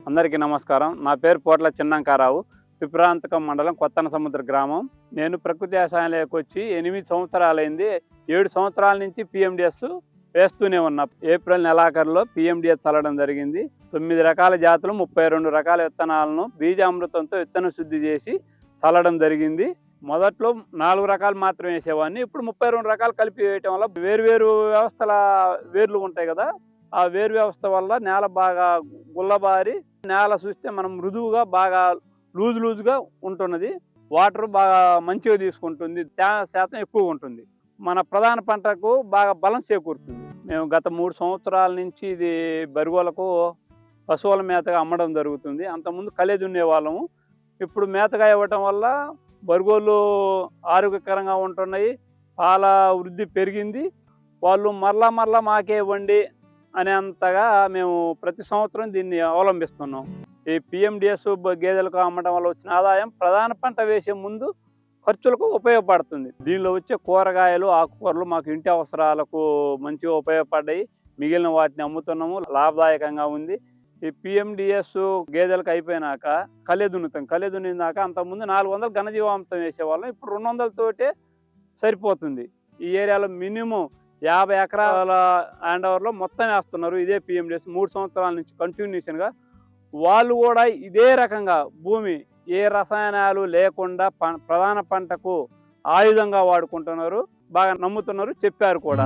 అందరికీ నమస్కారం. నా పేరు పోట్ల చిన్నంకారావు. త్రిపురాంతకం మండలం కొత్తన సముద్ర గ్రామం. నేను ప్రకృతి వ్యవసాయంలోకి వచ్చి 8 సంవత్సరాలైంది. 7 సంవత్సరాల నుంచి పిఎండిఎస్ వేస్తూనే ఉన్నా. ఏప్రిల్ నెలాఖరులో పిఎండిఎస్ చల్లడం జరిగింది. 9 రకాల జాతులు 32 రకాల విత్తనాలను బీజామృతంతో విత్తన శుద్ధి చేసి చల్లడం జరిగింది. మొదట్లో 4 రకాలు మాత్రమే వేసేవాడిని. ఇప్పుడు 32 రకాలు కలిపి వేయటం వల్ల వేరు వ్యవస్థల వేర్లు ఉంటాయి కదా, ఆ వేరు వ్యవస్థ వల్ల నేల బాగా గుల్లబారి నేల చూస్తే మనం మృదువుగా బాగా లూజుగా ఉంటున్నది. వాటర్ బాగా మంచిగా తీసుకుంటుంది, తేమ శాతం ఎక్కువగా ఉంటుంది. మన ప్రధాన పంటకు బాగా బలం చేకూరుతుంది. మేము గత 3 సంవత్సరాల నుంచి ఇది బరిగోలకు పశువుల మేతగా అమ్మడం జరుగుతుంది. అంతకుముందు కలే దున్నే వాళ్ళము. ఇప్పుడు మేతగా ఇవ్వటం వల్ల బరిగోళ్ళు ఆరోగ్యకరంగా ఉంటున్నాయి, పాల వృద్ధి పెరిగింది. వాళ్ళు మరలా మాకే ఇవ్వండి అనేంతగా మేము ప్రతి సంవత్సరం దీన్ని అవలంబిస్తున్నాం. ఈ పిఎండిఎస్ గేదెలకు అమ్మడం వల్ల వచ్చిన ఆదాయం ప్రధాన పంట వేసే ముందు ఖర్చులకు ఉపయోగపడుతుంది. దీనిలో వచ్చే కూరగాయలు, ఆకుకూరలు మాకు ఇంటి అవసరాలకు మంచిగా ఉపయోగపడ్డాయి. మిగిలిన వాటిని అమ్ముతున్నాము, లాభదాయకంగా ఉంది. ఈ పిఎండిఎస్ గేదెలకు అయిపోయినాక కలే దున్నుతాం. కలే దున్నినాక అంతకుముందు 400 ఘనజీవామృతం వేసేవాళ్ళం. ఇప్పుడు 200 తోటే సరిపోతుంది. ఈ ఏరియాలో మినిమం 50 ఎకరాల హ్యాండ్ ఓవర్లో మొత్తం వేస్తున్నారు. ఇదే పిఎండిఎస్ 3 సంవత్సరాల నుంచి కంటిన్యూషన్గా. వాళ్ళు కూడా ఇదే రకంగా భూమి ఏ రసాయనాలు లేకుండా ప్రధాన పంటకు ఆయుధంగా వాడుకుంటున్నారు. బాగా నమ్ముతున్నారు, చెప్పారు కూడా.